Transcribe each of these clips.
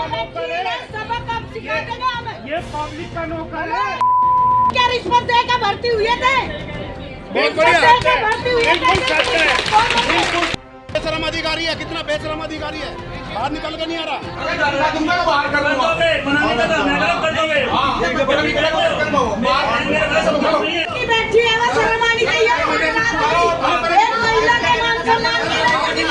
का नौकर है, सबक अब सिखा देगा हमें। ये पब्लिक का नौकर है। क्या रिश्वत देकर भर्ती हुए थे? बहुत बढ़िया, देकर भर्ती हुए थे। बिल्कुल सच है। बेशरम अधिकारी है, कितना बेशरम अधिकारी है, बाहर निकल कर नहीं आ रहा। तुमको बाहर कर दूंगा। की बैठी है वो शर्म आनी चाहिए। एक महिला के मान सम्मान के लिए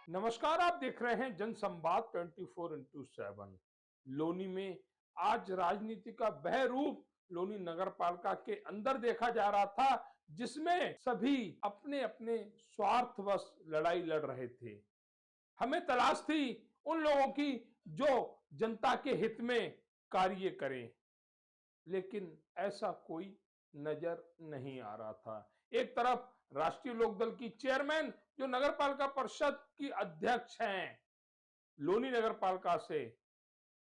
नमस्कार, आप देख रहे हैं जनसंवाद 24x7। लोनी में आज राजनीति का वह रूप लोनी नगर पालिका के अंदर देखा जा रहा था, जिसमें सभी अपने अपने स्वार्थवश लड़ाई लड़ रहे थे। हमें तलाश थी उन लोगों की जो जनता के हित में कार्य करें, लेकिन ऐसा कोई नजर नहीं आ रहा था। एक तरफ राष्ट्रीय लोकदल की चेयरमैन जो नगर पालिका परिषद की अध्यक्ष हैं लोनी नगर पालिका से,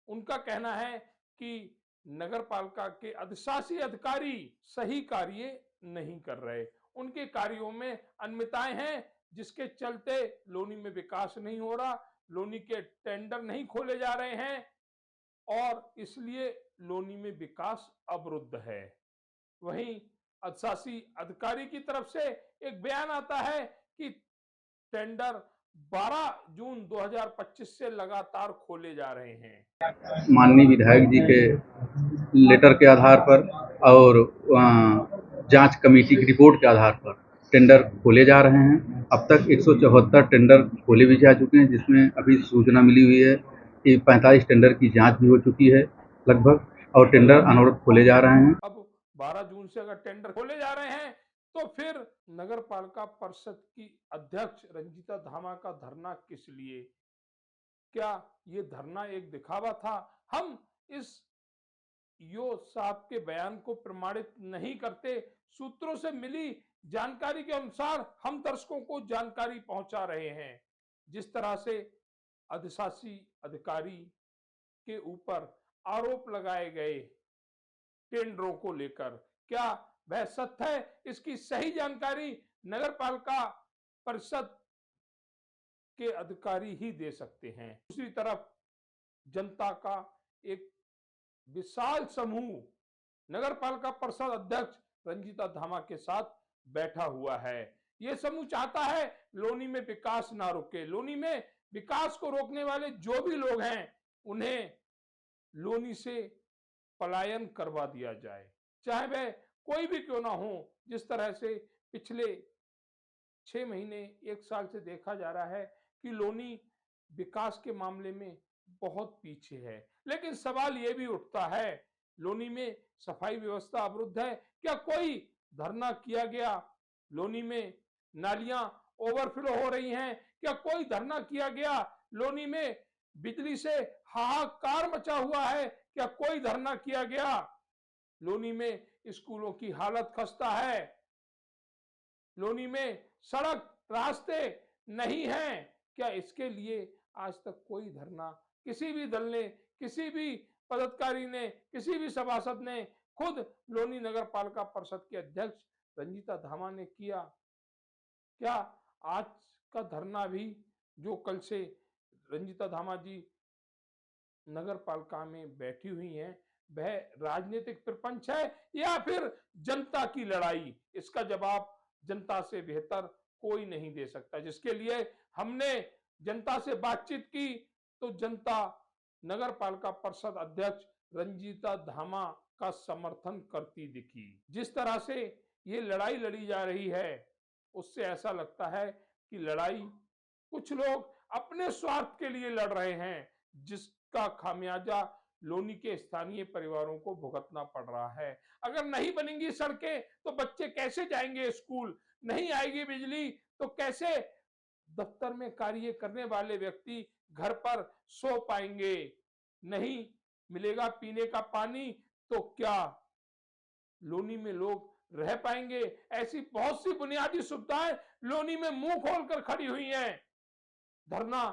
उनका कहना है कि नगर पालिका के अधिशासी अधिकारी सही कार्य नहीं कर रहे, उनके कार्यों में अनियमितताएं हैं, जिसके चलते लोनी में विकास नहीं हो रहा, लोनी के टेंडर नहीं खोले जा रहे हैं और इसलिए लोनी में विकास अवरुद्ध है। वहीं अधिशासी अधिकारी की तरफ से एक बयान आता है कि टेंडर 12 जून 2025 से लगातार खोले जा रहे हैं। माननीय विधायक जी के लेटर के आधार पर और जांच कमेटी की रिपोर्ट के आधार पर टेंडर खोले जा रहे हैं। अब तक 174 टेंडर खोले भी जा चुके हैं, जिसमें अभी सूचना मिली हुई है कि 45 टेंडर की जांच भी हो चुकी है लगभग, और टेंडर अनवरत खोले जा रहे हैं। अब 12 जून से अगर टेंडर खोले जा रहे हैं तो फिर नगर पालिका परिषद की अध्यक्ष रंजीता धामा का धरना किस लिए? क्या ये धरना एक दिखावा था? हम इस यो साहब के बयान को प्रमाणित नहीं करते, सूत्रों से मिली जानकारी के अनुसार हम दर्शकों को जानकारी पहुंचा रहे हैं। जिस तरह से अधिशासी अधिकारी के ऊपर आरोप लगाए गए टेंडरों को लेकर, क्या वह सत्य है? इसकी सही जानकारी नगर पालिका परिषद के अधिकारी ही दे सकते हैं। दूसरी तरफ जनता का एक विशाल समूह नगर पालिका परिषद अध्यक्ष रंजीता धामा के साथ बैठा हुआ है। यह समूह चाहता है लोनी में विकास ना रुके, लोनी में विकास को रोकने वाले जो भी लोग हैं उन्हें लोनी से पलायन करवा दिया जाए, चाहे वह कोई भी क्यों ना हो। जिस तरह से पिछले 6 महीने 1 साल से देखा जा रहा है कि लोनी विकास के मामले में बहुत पीछे है, लेकिन सवाल यह भी उठता है लोनी में सफाई व्यवस्था अवरुद्ध है। क्या कोई धरना किया गया? लोनी में नालियां ओवरफ्लो हो रही हैं, क्या कोई धरना किया गया? लोनी में बिजली से हाहाकार मचा हुआ है, क्या कोई धरना किया गया? लोनी में स्कूलों की हालत खस्ता है, लोनी में सड़क रास्ते नहीं हैं, क्या इसके लिए आज तक कोई धरना किसी भी दल ने, किसी भी पदाधिकारी ने, किसी भी सभासद ने, खुद लोनी नगर पालिका परिषद के अध्यक्ष रंजीता धामा ने किया? क्या आज का धरना भी जो कल से रंजीता धामा जी नगर पालिका में बैठी हुई हैं, वह राजनीतिक प्रपंच है या फिर जनता की लड़ाई? इसका जवाब जनता से बेहतर कोई नहीं दे सकता। जिसके लिए हमने जनता से बातचीत की तो जनता नगर पालिका परिषद अध्यक्ष रंजीता धामा का समर्थन करती दिखी। जिस तरह से ये लड़ाई लड़ी जा रही है, उससे ऐसा लगता है कि लड़ाई कुछ लोग अपने स्वार्थ के लिए लड़ रहे हैं, जिसका खामियाजा लोनी के स्थानीय परिवारों को भुगतना पड़ रहा है। अगर नहीं बनेंगी सड़कें तो बच्चे कैसे जाएंगे स्कूल? नहीं आएगी बिजली तो कैसे दफ्तर में कार्य करने वाले व्यक्ति घर पर सो पाएंगे? नहीं मिलेगा पीने का पानी तो क्या लोनी में लोग रह पाएंगे? ऐसी बहुत सी बुनियादी सुविधाएं लोनी में मुंह खोलकर खड़ी हुई हैं। धरना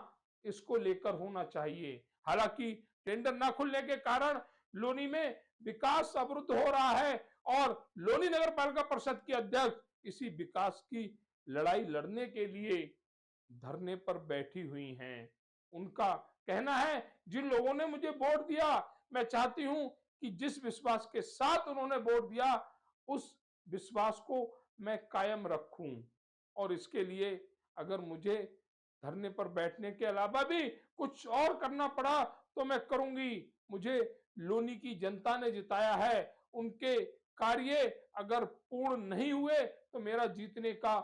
इसको लेकर होना चाहिए। हालांकि टेंडर न खुलने के कारण लोनी में विकास अवरुद्ध हो रहा है और लोनी नगर पालिका परिषद की अध्यक्ष इसी विकास की लड़ाई लड़ने के लिए धरने पर बैठी हुई हैं। उनका कहना है, जिन लोगों ने मुझे वोट दिया, मैं चाहती हूं कि जिस विश्वास के साथ उन्होंने वोट दिया उस विश्वास को मैं कायम रखूं और इसके लिए अगर मुझे धरने पर बैठने के अलावा भी कुछ और करना पड़ा तो मैं करूंगी। मुझे लोनी की जनता ने जिताया है, उनके कार्य अगर पूर्ण नहीं हुए तो मेरा जीतने का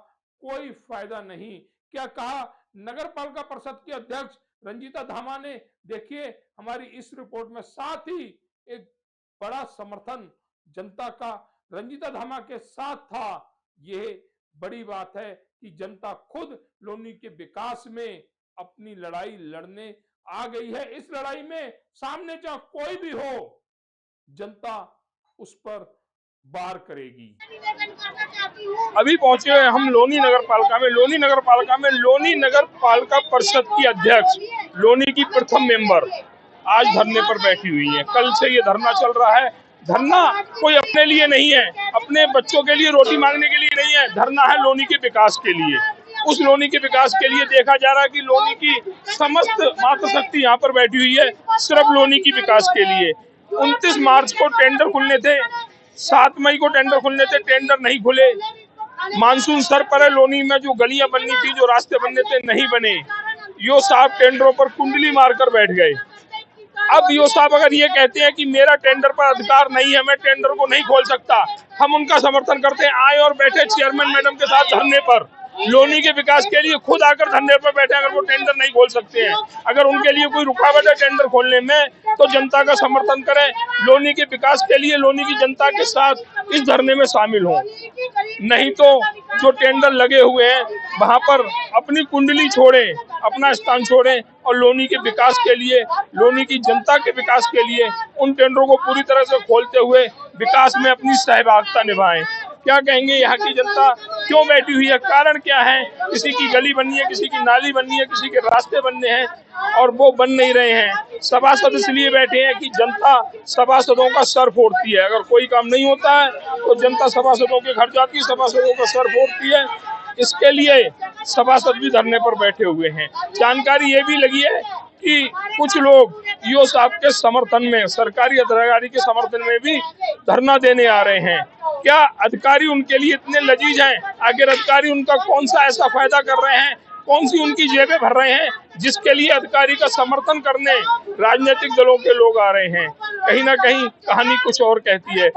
कोई फायदा नहीं। क्या कहा नगर पालिका परिषद की अध्यक्ष रंजीता धामा ने, देखिए हमारी इस रिपोर्ट में। साथ ही एक बड़ा समर्थन जनता का रंजीता धामा के साथ था। यह बड़ी बात है कि जनता खुद लोनी के विकास में अपनी लड़ाई लड़ने आ गई है। इस लड़ाई में सामने चाहे कोई भी हो, जनता उस पर वार करेगी। अभी पहुंचे हैं हम लोनी नगर पालिका में। लोनी नगर पालिका परिषद की अध्यक्ष, लोनी की प्रथम मेंबर आज धरने पर बैठी हुई है। कल से ये धरना चल रहा है। धरना कोई अपने लिए नहीं है, अपने बच्चों के लिए रोटी मांगने के लिए नहीं है। धरना है लोनी के विकास के लिए। उस लोनी के विकास के लिए देखा जा रहा है कि लोनी की समस्त मातृशक्ति यहाँ पर बैठी हुई है, सिर्फ लोनी की विकास के लिए। 29 मार्च को टेंडर खुलने थे, 7 मई को टेंडर खुलने थे, टेंडर नहीं खुले। मानसून सर पर है, लोनी में जो गलियां बननी थी, जो रास्ते बनने थे, नहीं बने। यो साहब टेंडरों पर कुंडली मारकर बैठ गए। अब यो साहब अगर ये कहते हैं कि मेरा टेंडर पर अधिकार नहीं है, मैं टेंडर को नहीं खोल सकता, हम उनका समर्थन करते हैं। आए और बैठे चेयरमैन मैडम के साथ धरने पर, लोनी के विकास के लिए खुद आकर धरने पर बैठे। अगर वो टेंडर नहीं खोल सकते हैं, अगर उनके लिए कोई रुकावट है टेंडर खोलने में, तो जनता का समर्थन करें। लोनी के विकास के लिए लोनी की जनता के साथ इस धरने में शामिल हों। नहीं तो जो टेंडर लगे हुए हैं वहां पर अपनी कुंडली छोड़ें, अपना स्थान छोड़ें और लोनी के विकास के लिए, लोनी की जनता के विकास के लिए उन टेंडरों को पूरी तरह से खोलते हुए विकास में अपनी सहभागिता निभाएं। क्या कहेंगे यहाँ की जनता, क्यों बैठी हुई है, कारण क्या है? किसी की गली बननी है, किसी की नाली बननी है, किसी के रास्ते बनने हैं और वो बन नहीं रहे हैं। सभासद इसलिए बैठे हैं कि जनता सभासदों का सर फोड़ती है। अगर कोई काम नहीं होता है तो जनता सभासदों के घर जाती है, सभासदों का सर फोड़ती है। इसके लिए सभासद भी धरने पर बैठे हुए हैं। जानकारी ये भी लगी है कि कुछ लोग ईओ साहब के समर्थन में, सरकारी अधिकारी के समर्थन में भी धरना देने आ रहे हैं। क्या अधिकारी उनके लिए इतने लजीज हैं? आखिर अधिकारी उनका कौन सा ऐसा फायदा कर रहे हैं, कौन सी उनकी जेबें भर रहे हैं जिसके लिए अधिकारी का समर्थन करने राजनीतिक दलों के लोग आ रहे हैं? कहीं ना कहीं कहानी कुछ और कहती है।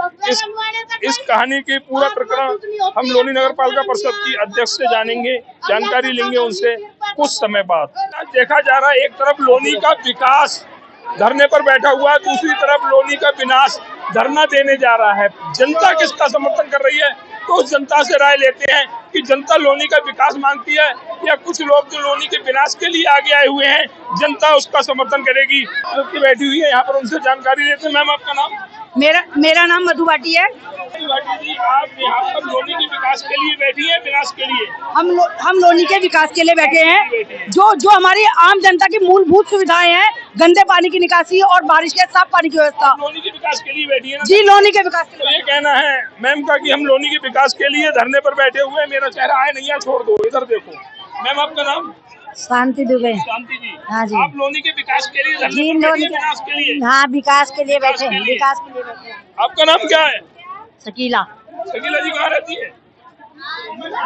इस कहानी के पूरा प्रकरण हम लोनी नगर पालिका परिषद की अध्यक्ष से जानेंगे, जानकारी लेंगे उनसे कुछ समय बाद। देखा जा रहा है एक तरफ लोनी का विकास धरने पर बैठा हुआ है, दूसरी तरफ लोनी का विनाश धरना देने जा रहा है। जनता किसका समर्थन कर रही है? तो उस जनता से राय लेते हैं कि जनता लोनी का विकास मांगती है या कुछ लोग जो लोनी के विनाश के लिए आगे आए हुए हैं, जनता उसका समर्थन करेगी। जो बैठी हुई है यहाँ पर, उनसे जानकारी लेते हैं। मैम, आपका नाम? मेरा नाम मधु भाटी है। जी, आप यहाँ पर लोनी के विकास के लिए बैठी है, विनाश के लिए? हम लोनी के विकास के लिए बैठे हैं। जो हमारी आम जनता की मूलभूत सुविधाएं हैं, गंदे पानी की निकासी और बारिश के साफ पानी की व्यवस्था, लोनी के विकास के लिए बैठी है ना? जी, लोनी के विकास के लिए। तो ये कहना है मैम का कि हम लोनी के विकास के लिए धरने पर बैठे हुए हैं। मेरा चेहरा आए नहीं है, छोड़ दो, इधर देखो। मैम, आपका नाम? शांति दुबे। शांति जी। हाँ जी। आप लोनी के विकास के लिए धरने जी, पर बैठी लोनी हैं, विकास के लिए? हाँ, विकास के लिए बैठे हैं, विकास के लिए बैठे हैं। आपका नाम क्या है? शकीला। शकीला जी कहाँ रहती है?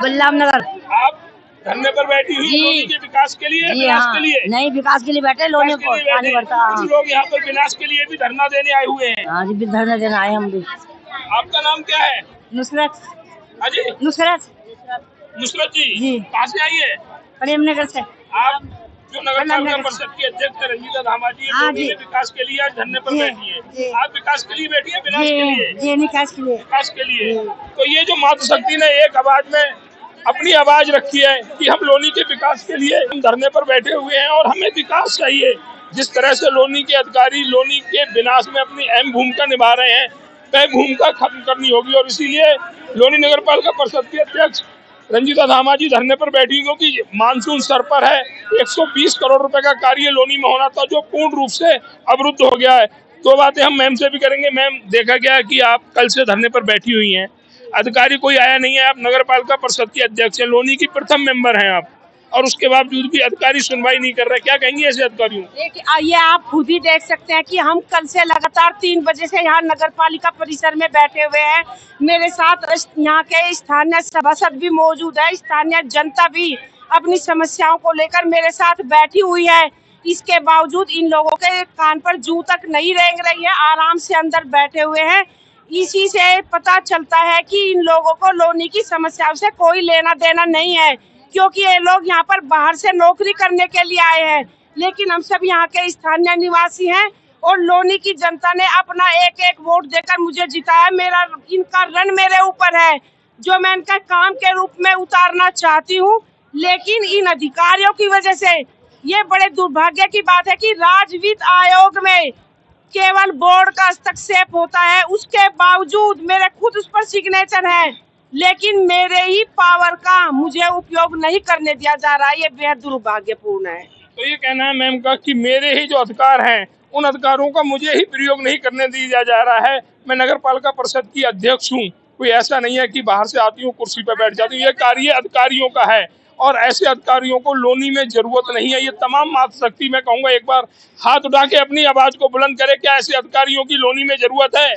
बल्लाम नगर। आप धरने पर बैठी हुई जी। लोनी के विकास के लिए, जी विनाश हाँ, के लिए? नहीं, विकास के लिए बैठे, लोनी को पानी भरता। कुछ लोग यहाँ पर विनाश के लिए भी धरना देने आए हुए हैं। हाँ जी, धरना देना आए हम भी। आपका नाम क्या है? नुसरत। हाँ जी, नुसरत नुसरत जी। जी। कहाँ से आई है? प्रेमनगर से। आप जो नगर पालिका परिषद की अध्यक्ष रंजीता धामा जी, हाँ लोनी जी। के विकास के लिए आज धरने पर जी, बैठी है। जी। आप विकास के लिए बैठी है, विनाश के लिए? जी, विकास के लिए। विकास के लिए। तो ये जो मातृशक्ति ने एक आवाज में अपनी आवाज रखी है कि हम लोनी के विकास के लिए हम धरने पर बैठे हुए हैं और हमें विकास चाहिए। जिस तरह से लोनी के अधिकारी लोनी के विनाश में अपनी अहम भूमिका निभा रहे हैं, वह भूमिका खत्म करनी होगी। और इसीलिए लोनी नगर पालिका परिषद के अध्यक्ष रंजीता धामा जी धरने पर बैठी क्योंकि मानसून सर पर है। 120 करोड़ रुपए का कार्य लोनी में होना था जो पूर्ण रूप से अवरुद्ध हो गया है। दो बातें हम मैम से भी करेंगे। मैम, देखा गया कि आप कल से धरने पर बैठी हुई हैं, अधिकारी कोई आया नहीं है, आप नगर पालिका परिषद की अध्यक्ष हैं, लोनी की प्रथम मेंबर हैं आप, और उसके बावजूद भी अधिकारी सुनवाई नहीं कर रहे, क्या कहेंगी ऐसे अधिकारियों? ये आप खुद ही देख सकते हैं कि हम कल से लगातार 3 बजे से यहाँ नगर पालिका परिसर में बैठे हुए हैं। मेरे साथ यहाँ के स्थानीय सभासद भी मौजूद है, स्थानीय जनता भी अपनी समस्याओं को लेकर मेरे साथ बैठी हुई है। इसके बावजूद इन लोगों के कान पर जू तक नहीं रेंग रही है, आराम से अंदर बैठे हुए हैं। इसी से पता चलता है कि इन लोगों को लोनी की समस्याओं से कोई लेना देना नहीं है, क्योंकि ये लोग यहाँ पर बाहर से नौकरी करने के लिए आए हैं। लेकिन हम सब यहाँ के स्थानीय निवासी हैं और लोनी की जनता ने अपना एक एक वोट देकर मुझे जिताया। मेरा इनका रण मेरे ऊपर है, जो मैं इनका काम के रूप में उतारना चाहती हूँ। लेकिन इन अधिकारियों की वजह से ये बड़े दुर्भाग्य की बात है कि राज्य वित्त आयोग में केवल बोर्ड का हस्तक्षेप होता है, उसके बावजूद मेरे खुद उस पर सिग्नेचर है, लेकिन मेरे ही पावर का मुझे उपयोग नहीं करने दिया जा रहा है। ये बेहद दुर्भाग्यपूर्ण है। तो ये कहना है मैम का कि मेरे ही जो अधिकार हैं उन अधिकारों का मुझे ही प्रयोग नहीं करने दिया जा रहा है। मैं नगर पालिका परिषद की अध्यक्ष हूँ, कोई ऐसा नहीं है कि बाहर से आती हूँ कुर्सी पर बैठ जाती हूँ। ये कार्य अधिकारियों का है और ऐसे अधिकारियों को लोनी में जरूरत नहीं है। ये तमाम मातृशक्ति, मैं कहूँगा एक बार हाथ उठा के अपनी आवाज को बुलंद करे, क्या ऐसे अधिकारियों की लोनी में जरूरत है?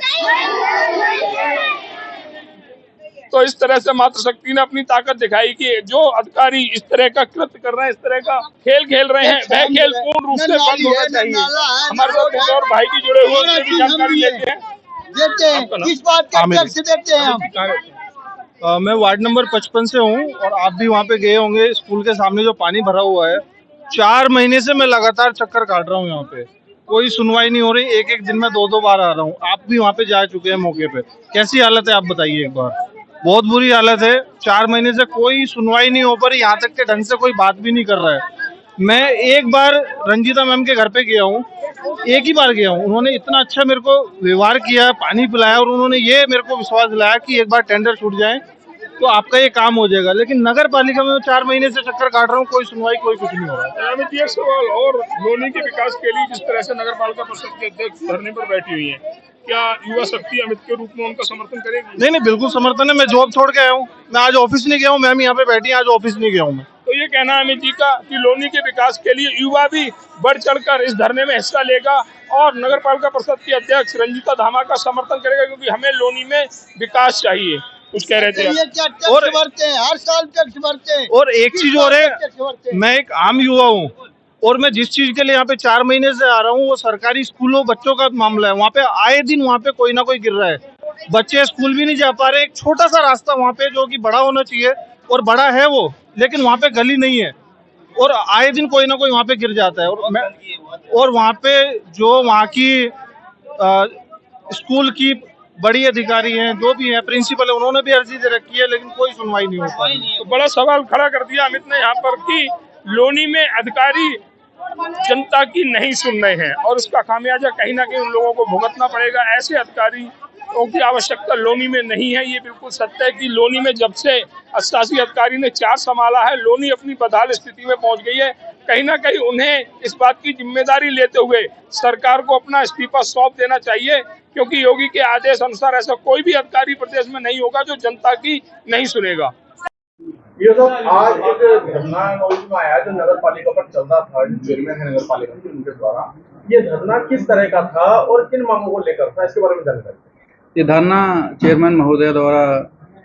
तो इस तरह से मातृशक्ति ने अपनी ताकत दिखाई कि जो अधिकारी इस तरह का कृत्य कर रहे हैं, इस तरह का खेल खेल रहे हैं, वह खेल पूर्ण रूप से बंद होना चाहिए। हमारे साथ और भाई भी जुड़े हुए उनसे भी जानकारी लेते हैं। किस बात के अध्यक्ष देते हैं हम? मैं वार्ड नंबर 55 से हूँ और आप भी वहाँ पे गए होंगे। स्कूल के सामने जो पानी भरा हुआ है, 4 महीने से मैं लगातार चक्कर काट रहा हूँ यहाँ पे, कोई सुनवाई नहीं हो रही। एक दिन में 2 बार आ रहा हूँ। आप भी वहाँ पे जा चुके हैं मौके पे, कैसी हालत है आप बताइए एक बार। बहुत बुरी हालत है, 4 महीने से कोई सुनवाई नहीं हो पा रही, यहाँ तक के ढंग से कोई बात भी नहीं कर रहा है। मैं एक बार रंजीता मैम के घर पे गया हूँ, एक ही बार गया हूँ, उन्होंने इतना अच्छा मेरे को व्यवहार किया, पानी पिलाया और उन्होंने ये मेरे को विश्वास दिलाया कि एक बार टेंडर छूट जाए तो आपका ये काम हो जाएगा। लेकिन नगर पालिका में 4 महीने से चक्कर काट रहा हूँ, कोई सुनवाई कोई कुछ नहीं हो रहा है। अमित जी, एक सवाल और, लोनी के विकास के लिए जिस तरह से नगर पालिका परिषद के अध्यक्ष धरने पर बैठी हुई है, क्या युवा शक्ति अमित के रूप में उनका समर्थन करेगी? नहीं, बिल्कुल समर्थन है। मैं जॉब छोड़ के आया हूँ, मैं आज ऑफिस नहीं गया हूँ, मैम यहाँ पे बैठी है, आज ऑफिस नहीं गया हूँ मैं। तो ये कहना है अमित जी का कि लोनी के विकास के लिए युवा भी बढ़ चढ़कर इस धरने में हिस्सा लेगा और नगर पालिका परिषद की अध्यक्ष रंजीता धामा का समर्थन करेगा, क्योंकि हमें लोनी में विकास चाहिए। कुछ कह रहे थे और हर साल टैक्स भरते हैं। और एक चीज और है, मैं एक आम युवा हूँ और मैं जिस चीज के लिए यहाँ पे 4 महीने से आ रहा हूँ वो सरकारी स्कूलों बच्चों का मामला है। वहाँ पे आए दिन वहाँ पे कोई ना कोई गिर रहा है, बच्चे स्कूल भी नहीं जा पा रहे। एक छोटा सा रास्ता वहाँ पे जो कि बड़ा होना चाहिए और बड़ा है वो, लेकिन वहाँ पे गली नहीं है और आए दिन कोई ना कोई वहाँ पे गिर जाता है। और वहाँ पे जो वहाँ की स्कूल की बड़ी अधिकारी हैं, जो भी हैं, प्रिंसिपल है, उन्होंने भी अर्जी दे रखी है, लेकिन कोई सुनवाई नहीं हो पा रही। तो बड़ा सवाल खड़ा कर दिया अमित ने यहाँ पर कि लोनी में अधिकारी जनता की नहीं सुन रहे हैं और उसका खामियाजा कहीं ना कहीं उन लोगों को भुगतना पड़ेगा। ऐसे अधिकारियों की आवश्यकता लोनी में नहीं है। ये बिल्कुल सत्य है कि लोनी में जब से 88 अधिकारी ने 4 संभाला है, लोनी अपनी बदहाल स्थिति में पहुंच गई है। कहीं ना कहीं उन्हें इस बात की जिम्मेदारी लेते हुए सरकार को अपना इस्तीफा सौंप देना चाहिए, क्योंकि योगी के आदेश अनुसार ऐसा कोई भी अधिकारी प्रदेश में नहीं होगा जो जनता की नहीं सुनेगा। ये तो आज एक धरना में आया जो नगर पालिका पर चल रहा था, चेयरमैन है नगर पालिका के, उनके द्वारा ये धरना किस तरह का था और किन मांगों को लेकर था, इसके बारे में जानकारी। ये धरना चेयरमैन महोदय द्वारा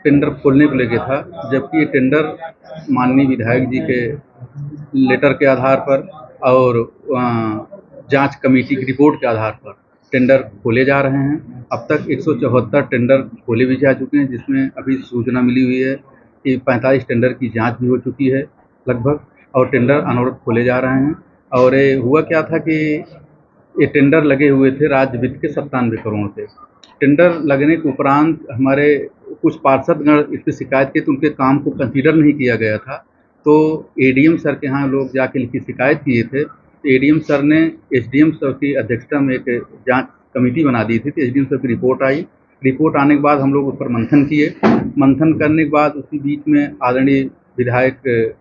टेंडर खोलने को लेके था, जबकि ये टेंडर माननीय विधायक जी के लेटर के आधार पर और जांच कमेटी की रिपोर्ट के आधार पर टेंडर खोले जा रहे हैं। अब तक 174 टेंडर खोले भी जा चुके हैं, जिसमें अभी सूचना मिली हुई है कि 45 टेंडर की जांच भी हो चुकी है लगभग, और टेंडर अनवरत खोले जा रहे हैं। और ये हुआ क्या था कि ये टेंडर लगे हुए थे राज्य वित्त के 97 करोड़ से। टेंडर लगने के उपरांत हमारे कुछ पार्षदगण इस पर शिकायत की तो उनके काम को कंसीडर नहीं किया गया था, तो एडीएम सर के यहाँ लोग जाके लिखी शिकायत किए थे। तो एडीएम सर ने एसडीएम सर की अध्यक्षता में एक जांच कमेटी बना दी थी। तो एसडीएम सर की रिपोर्ट आई रिपोर्ट आने के बाद हम लोग उस पर मंथन किए। मंथन करने के बाद उसी बीच में आदरणीय विधायक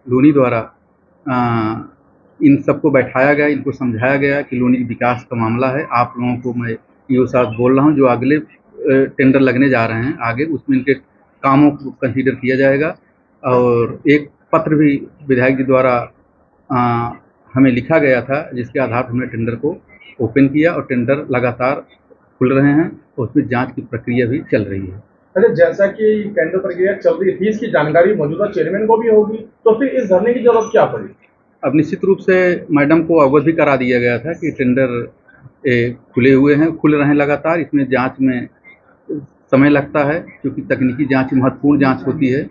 लोनी द्वारा इन सबको बैठाया गया, इनको समझाया गया कि लोनी के विकास का मामला है। आप लोगों को मैं ईओ साहब बोल रहा हूँ, जो अगले टेंडर लगने जा रहे हैं आगे, उसमें इनके कामों को कंसीडर किया जाएगा। और एक पत्र भी विधायक जी द्वारा हमें लिखा गया था, जिसके आधार पर हमने टेंडर को ओपन किया और टेंडर लगातार खुल रहे हैं और उसमें जांच की प्रक्रिया भी चल रही है। अच्छा, जैसा कि टेंडर प्रक्रिया चल रही थी, इसकी जानकारी मौजूदा चेयरमैन को भी होगी, तो फिर इस धरने की जरूरत क्या पड़ी? अब निश्चित रूप से मैडम को अवगत भी करा दिया गया था कि टेंडर खुले हुए हैं, खुल रहे हैं लगातार। इसमें जांच में समय लगता है, क्योंकि तकनीकी जांच महत्वपूर्ण जांच होती है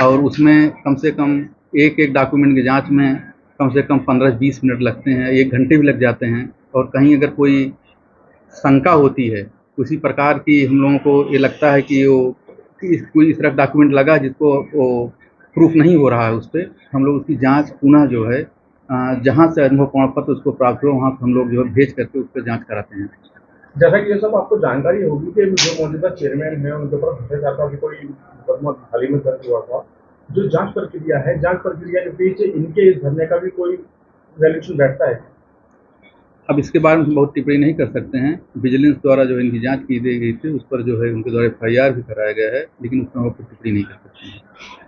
और उसमें कम से कम एक एक डॉक्यूमेंट की जांच में कम से कम 15-20 मिनट लगते हैं, 1 घंटे भी लग जाते हैं। और कहीं अगर कोई शंका होती है उसी प्रकार की, हम लोगों को ये लगता है कि कोई इस तरह डॉक्यूमेंट लगा जिसको वो प्रूफ नहीं हो रहा है, उस पर हम लोग उसकी जांच पुनः जो है जहाँ से अनुभव प्रमाण पत्र उसको प्राप्त हो वहाँ हम लोग जो है भेज करके उस पर जाँच कराते हैं। जैसा कि ये सब आपको जानकारी होगी कि जो मौजूदा चेयरमैन है उनके ऊपर भ्रष्टाचार का भी कोई मुकदमा हाल ही में दर्ज हुआ था। जो जांच प्रक्रिया है, जांच प्रक्रिया के पीछे इनके इस धरने का भी कोई वैल्यूएशन बैठता है? अब इसके बारे में बहुत टिप्पणी नहीं कर सकते हैं। विजिलेंस द्वारा जो इनकी जांच की गई थी उस पर जो है उनके द्वारा FIR भी कराया गया है, लेकिन उसमें हम टिप्पणी नहीं कर सकते हैं।